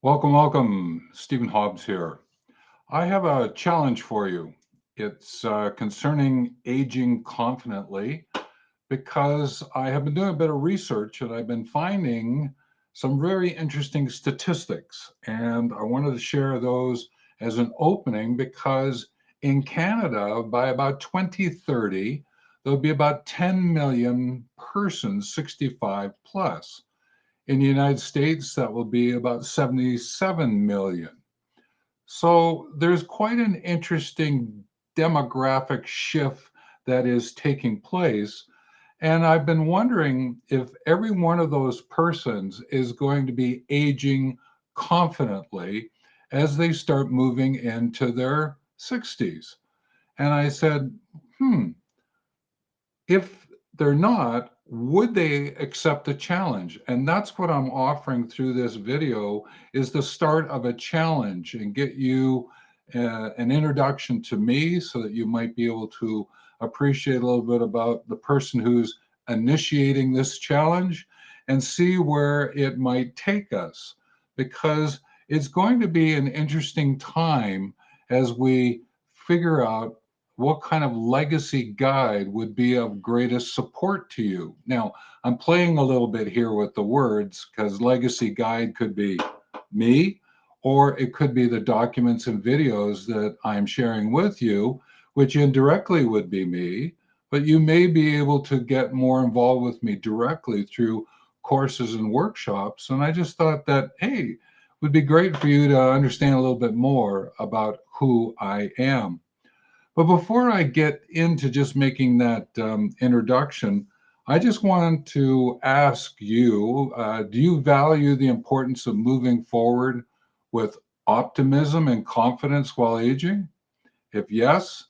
Welcome, welcome. Stephen Hobbs here. I have a challenge for you. It's concerning aging confidently because I have been doing a bit of research and I've been finding some very interesting statistics. And I wanted to share those as an opening because in Canada, by about 2030, there'll be about 10 million persons 65 plus. In the United States, that will be about 77 million. So there's quite an interesting demographic shift that is taking place. And I've been wondering if every one of those persons is going to be aging confidently as they start moving into their 60s. And I said, if they're not, would they accept a challenge? And that's what I'm offering through this video is the start of a challenge and get you an introduction to me so that you might be able to appreciate a little bit about the person who's initiating this challenge and see where it might take us because it's going to be an interesting time as we figure out what kind of legacy guide would be of greatest support to you? Now, I'm playing a little bit here with the words because legacy guide could be me, or it could be the documents and videos that I'm sharing with you, which indirectly would be me, but you may be able to get more involved with me directly through courses and workshops. And I just thought that, hey, it would be great for you to understand a little bit more about who I am. But before I get into just making that introduction, I just wanted to ask you, do you value the importance of moving forward with optimism and confidence while aging? If yes,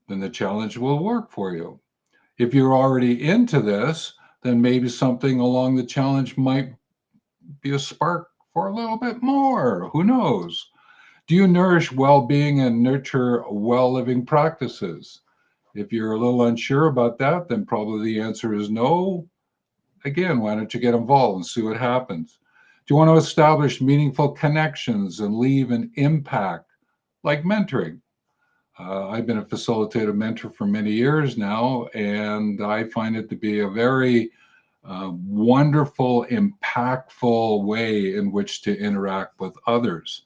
then the challenge will work for you. If you're already into this, then maybe something along the challenge might be a spark for a little bit more. Who knows? Do you nourish well being and nurture well living practices? If you're a little unsure about that, then probably the answer is no. Again, why don't you get involved and see what happens? Do you want to establish meaningful connections and leave an impact like mentoring? I've been a facilitator mentor for many years now, and I find it to be a very wonderful, impactful way in which to interact with others.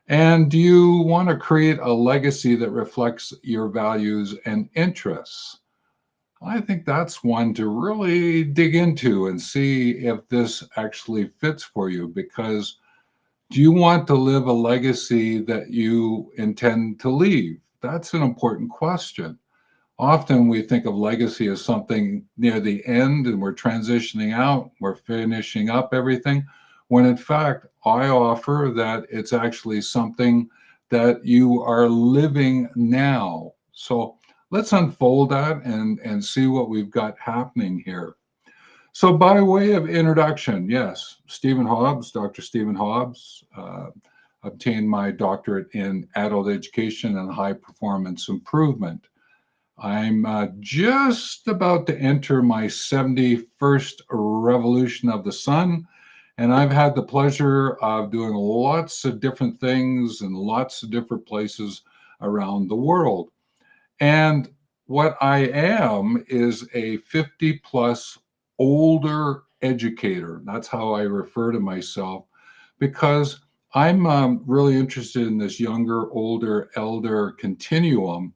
And do you want to create a legacy that reflects your values and interests? I think that's one to really dig into and see if this actually fits for you. Because do you want to live a legacy that you intend to leave? That's an important question. Often we think of legacy as something near the end and we're transitioning out, we're finishing up everything, when in fact, I offer that it's actually something that you are living now. So let's unfold that and see what we've got happening here. So, by way of introduction, yes, Stephen Hobbs, Dr. Stephen Hobbs, obtained my doctorate in adult education and high performance improvement. I'm just about to enter my 71st revolution of the sun, and I've had the pleasure of doing lots of different things in lots of different places around the world. And what I am is a 50 plus older educator. That's how I refer to myself because I'm really interested in this younger, older, elder continuum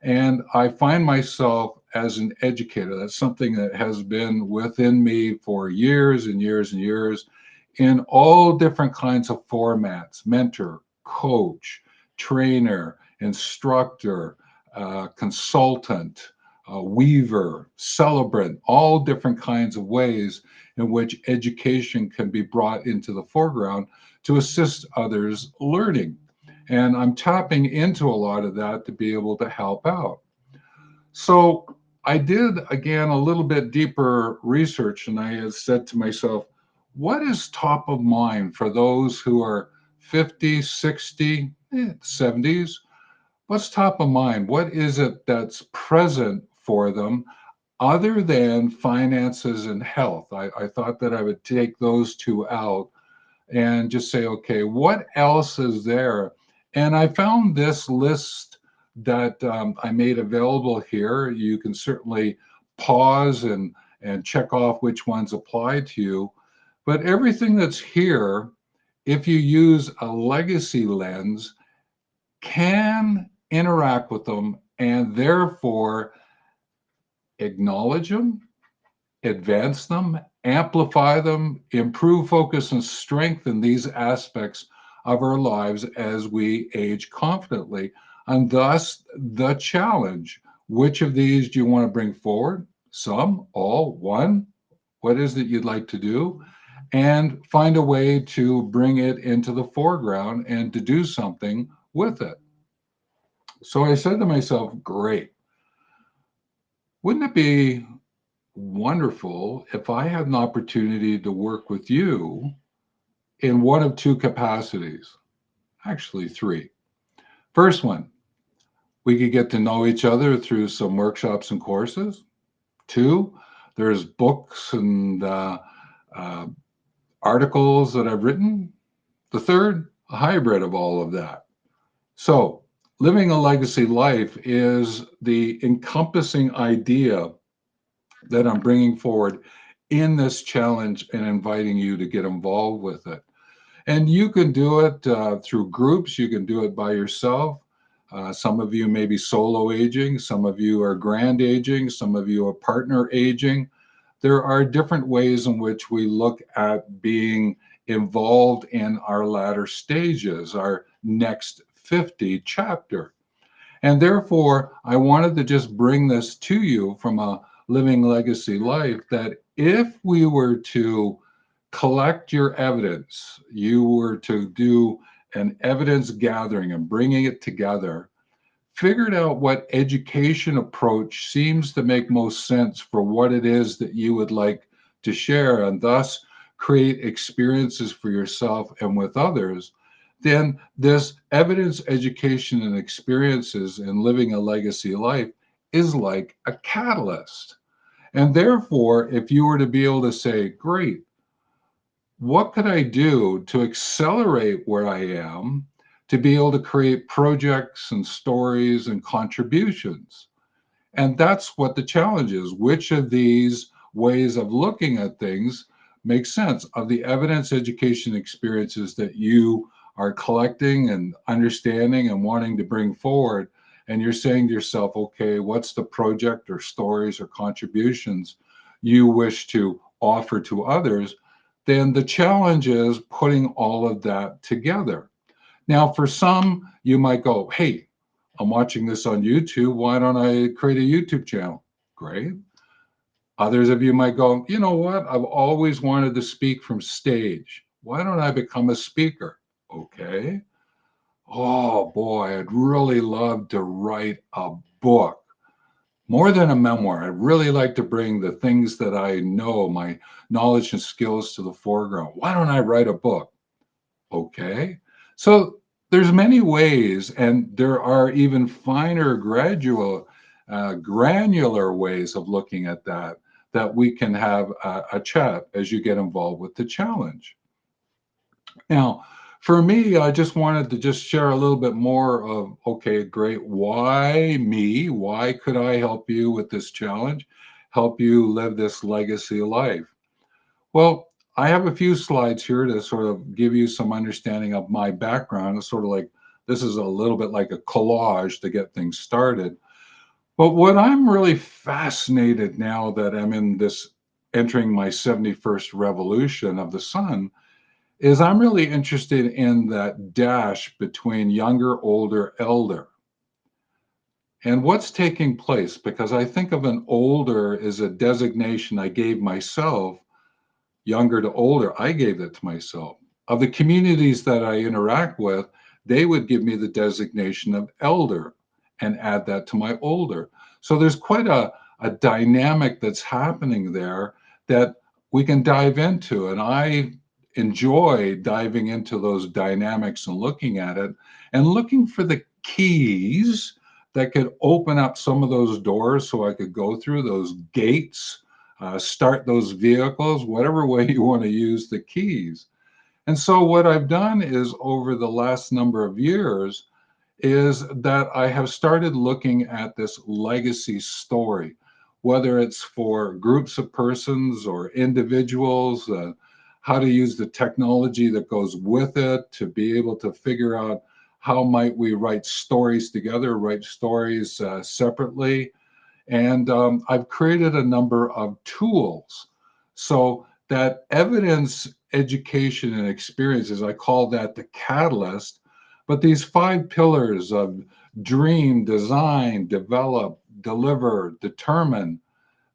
and I find myself as an educator. That's something that has been within me for years and years and years in all different kinds of formats: mentor, coach, trainer, instructor, consultant, weaver, celebrant, all different kinds of ways in which education can be brought into the foreground to assist others learning. And I'm tapping into a lot of that to be able to help out. So I did, again, a little bit deeper research, and I had said to myself, what is top of mind for those who are 50, 60, 70s? What's top of mind? What is it that's present for them other than finances and health? I thought that I would take those two out and just say, okay, what else is there? And I found this list that I made available here. You can certainly pause and check off which ones apply to you. But everything that's here, if you use a legacy lens, can interact with them and therefore acknowledge them, advance them, amplify them, improve focus, and strengthen these aspects of our lives as we age confidently. And thus, the challenge: which of these do you want to bring forward? Some, all, one? What is it you'd like to do? And find a way to bring it into the foreground and to do something with it. So I said to myself, great. Wouldn't it be wonderful if I had an opportunity to work with you in one of two capacities? Actually, three. First one, we could get to know each other through some workshops and courses. Two, there's books and uh, articles that I've written. The third, a hybrid of all of that. So, living a legacy life is the encompassing idea that I'm bringing forward in this challenge and inviting you to get involved with it. And you can do it through groups, you can do it by yourself. Some of you may be solo aging, some of you are grand aging, some of you are partner aging. There are different ways in which we look at being involved in our latter stages, our next 50 chapter. And therefore, I wanted to just bring this to you from a living legacy life, that if we were to collect your evidence, you were to do an evidence gathering and bringing it together, figured out what education approach seems to make most sense for what it is that you would like to share, and thus create experiences for yourself and with others, then this evidence, education, and experiences in living a legacy life is like a catalyst. And therefore, if you were to be able to say, great, what could I do to accelerate where I am to be able to create projects and stories and contributions? And that's what the challenge is. Which of these ways of looking at things makes sense? Of the evidence, education, experiences that you are collecting and understanding and wanting to bring forward, and you're saying to yourself, okay, what's the project or stories or contributions you wish to offer to others? Then the challenge is putting all of that together. Now, for some, you might go, hey, I'm watching this on YouTube. Why don't I create a YouTube channel? Great. Others of you might go, you know what? I've always wanted to speak from stage. Why don't I become a speaker? Okay. Oh boy, I'd really love to write a book. More than a memoir, I'd really like to bring the things that I know, my knowledge and skills, to the foreground. Why don't I write a book? Okay. So there's many ways, and there are even finer granular ways of looking at that, that we can have a chat as you get involved with the challenge. Now, for me, I just wanted to just share a little bit more of, okay, great. Why me? Why could I help you with this challenge? Help you live this legacy life? Well, I have a few slides here to sort of give you some understanding of my background. It's sort of like, this is a little bit like a collage to get things started. But what I'm really fascinated now that I'm in this, entering my 71st revolution of the sun, is I'm really interested in that dash between younger, older, elder. And what's taking place, because I think of an older as a designation I gave myself. Younger to older, I gave that to myself. Of the communities that I interact with, they would give me the designation of elder and add that to my older. So there's quite a dynamic that's happening there that we can dive into. And I enjoy diving into those dynamics and looking at it and looking for the keys that could open up some of those doors so I could go through those gates, start those vehicles, whatever way you want to use the keys. And so what I've done is over the last number of years is that I have started looking at this legacy story, whether it's for groups of persons or individuals, how to use the technology that goes with it to be able to figure out how might we write stories together, write stories separately. And I've created a number of tools so that evidence, education, and experiences, I call that the catalyst. But these five pillars of dream, design, develop, deliver, determine,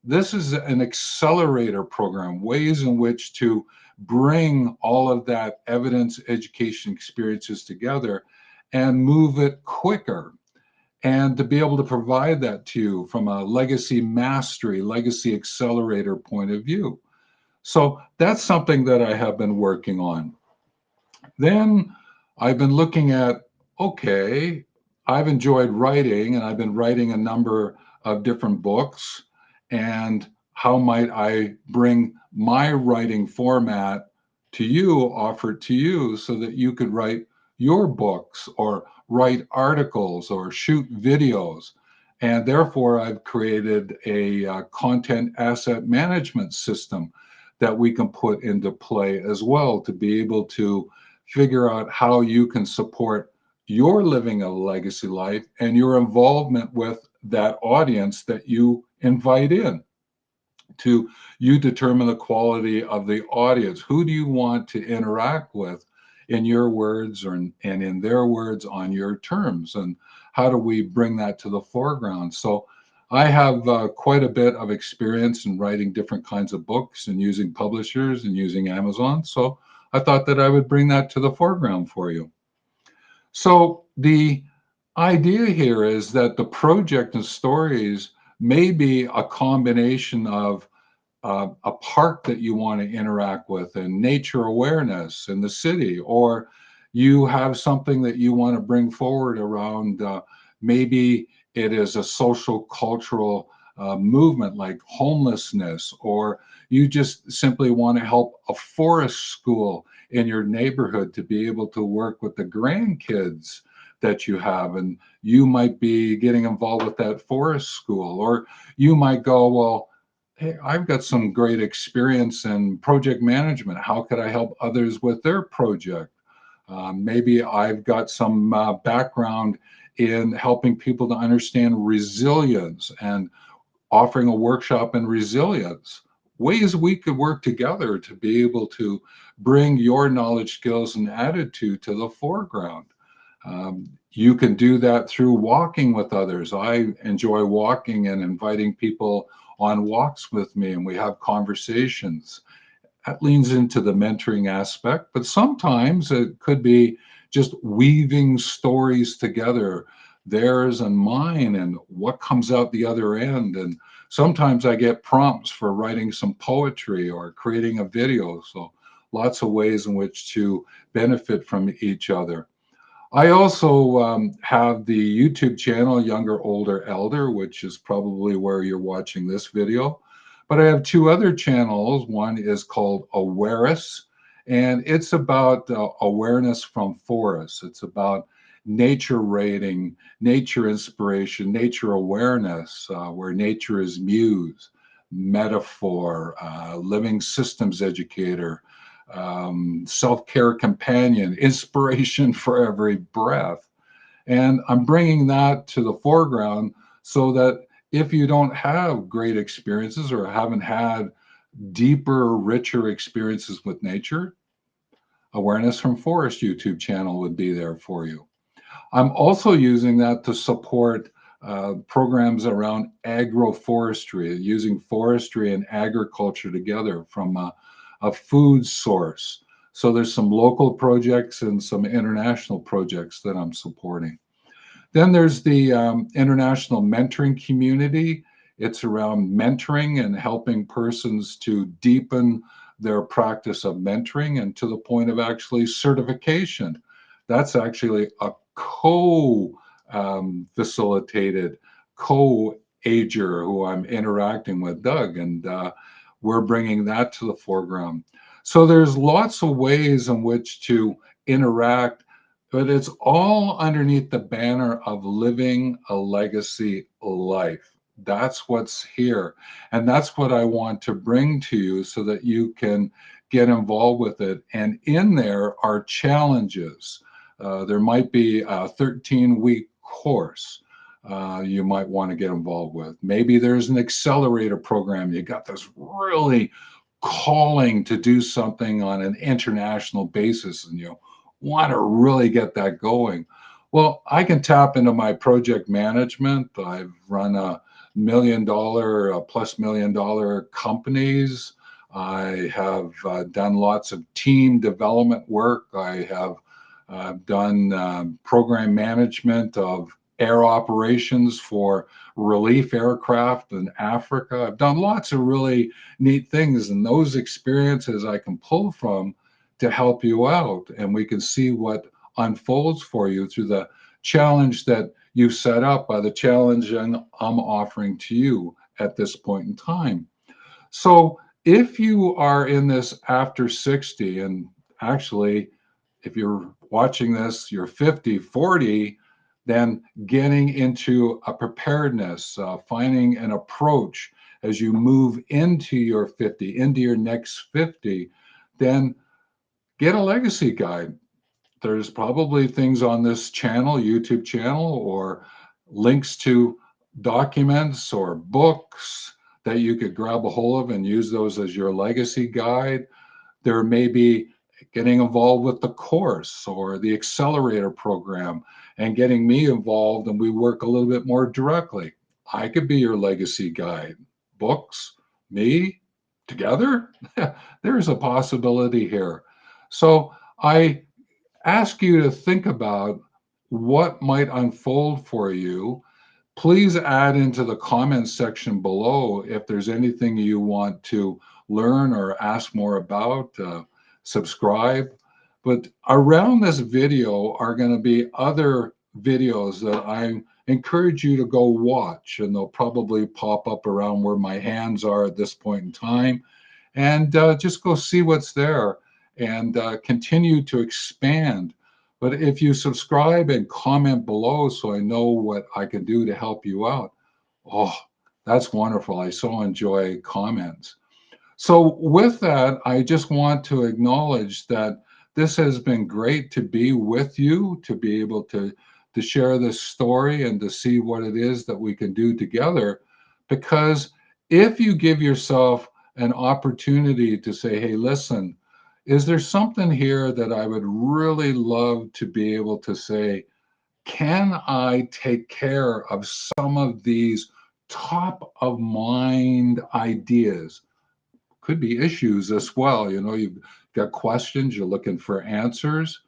this is an accelerator program, ways in which to bring all of that evidence, education, experiences together and move it quicker, and to be able to provide that to you from a legacy mastery, legacy accelerator point of view. So that's something that I have been working on. Then I've been looking at, okay, I've enjoyed writing and I've been writing a number of different books. And how might I bring my writing format to you, offer it to you so that you could write your books or write articles or shoot videos? And therefore, I've created a content asset management system that we can put into play as well to be able to figure out how you can support your living a legacy life and your involvement with that audience that you invite in. To you determine the quality of the audience. Who do you want to interact with in your words and in their words on your terms? And how do we bring that to the foreground? So I have quite a bit of experience in writing different kinds of books and using publishers and using Amazon. So I thought that I would bring that to the foreground for you. So the idea here is that the project and stories may be a combination of a park that you want to interact with and nature awareness in the city, or you have something that you want to bring forward around maybe it is a social cultural movement like homelessness, or you just simply want to help a forest school in your neighborhood to be able to work with the grandkids that you have, and you might be getting involved with that forest school, or you might go, well, hey, I've got some great experience in project management. How could I help others with their project? Maybe I've got some background in helping people to understand resilience and offering a workshop in resilience. Ways we could work together to be able to bring your knowledge, skills, and attitude to the foreground. You can do that through walking with others. I enjoy walking and inviting people on walks with me, and we have conversations. That leans into the mentoring aspect, but sometimes it could be just weaving stories together, theirs and mine, and what comes out the other end. And sometimes I get prompts for writing some poetry or creating a video. So lots of ways in which to benefit from each other. I also have the YouTube channel, Younger, Older, Elder, which is probably where you're watching this video. But I have two other channels. One is called Awareness, and it's about awareness from forests. It's about nature rating, nature inspiration, nature awareness, where nature is muse, metaphor, living systems educator, self care companion, inspiration for every breath. And I'm bringing that to the foreground so that if you don't have great experiences or haven't had deeper, richer experiences with nature, Awareness from Forest YouTube channel would be there for you. I'm also using that to support programs around agroforestry, using forestry and agriculture together from a food source. So there's some local projects and some international projects that I'm supporting. Then there's the international mentoring community. It's around mentoring and helping persons to deepen their practice of mentoring and to the point of actually certification. That's actually a co facilitated, co ager who I'm interacting with, Doug, and we're bringing that to the foreground. So there's lots of ways in which to interact, but it's all underneath the banner of living a legacy life. That's what's here. And that's what I want to bring to you so that you can get involved with it. And in there are challenges. There might be a 13-week course you might want to get involved with. Maybe there's an accelerator program. You got this really calling to do something on an international basis and you want to really get that going. Well, I can tap into my project management. I've run a $1 million plus $1 million companies. I have done lots of team development work. I have done program management of air operations for relief aircraft in Africa. I've done lots of really neat things, and those experiences I can pull from to help you out. And we can see what unfolds for you through the challenge that you set up by the challenge I'm offering to you at this point in time. So if you are in this after 60, and actually, if you're watching this, you're 50, 40, then getting into a preparedness, finding an approach as you move into your 50, into your next 50, then get a legacy guide. There's probably things on this channel, YouTube channel, or links to documents or books that you could grab a hold of and use those as your legacy guide. There may be getting involved with the course or the accelerator program and getting me involved, and we work a little bit more directly. I could be your legacy guide. Books, me, together? There's a possibility here. So I ask you to think about what might unfold for you. Please add into the comments section below if there's anything you want to learn or ask more about. Subscribe. But around this video are going to be other videos that I encourage you to go watch, and they'll probably pop up around where my hands are at this point in time. And just go see what's there and continue to expand. But if you subscribe and comment below so I know what I can do to help you out, oh, that's wonderful. I so enjoy comments. So, with that, I just want to acknowledge that this has been great to be with you, to be able to share this story and to see what it is that we can do together. Because if you give yourself an opportunity to say, hey, listen, is there something here that I would really love to be able to say, can I take care of some of these top of mind ideas? Could be issues as well. You know, you've got questions, you're looking for answers,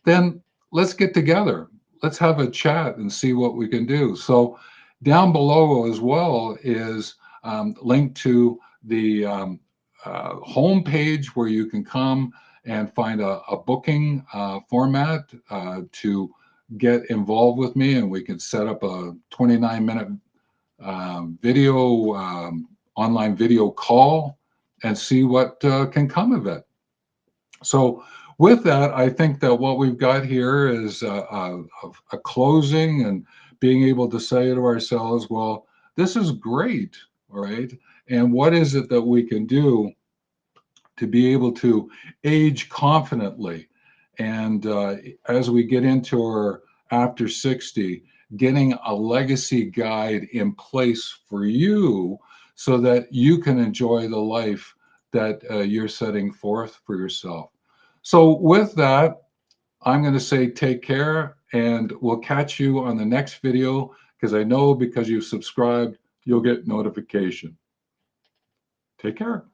then let's get together. Let's have a chat and see what we can do. So, down below as well is linked to the home page where you can come and find a booking format to get involved with me, and we can set up a 29-minute video, online video call and see what can come of it. So, with that, I think that what we've got here is a closing and being able to say to ourselves, well, this is great, all right? And what is it that we can do to be able to age confidently? And as we get into our after 60, getting a legacy guide in place for you so that you can enjoy the life that you're setting forth for yourself. So, with that, I'm going to say take care, and we'll catch you on the next video because I know because you've subscribed, you'll get notification. Take care.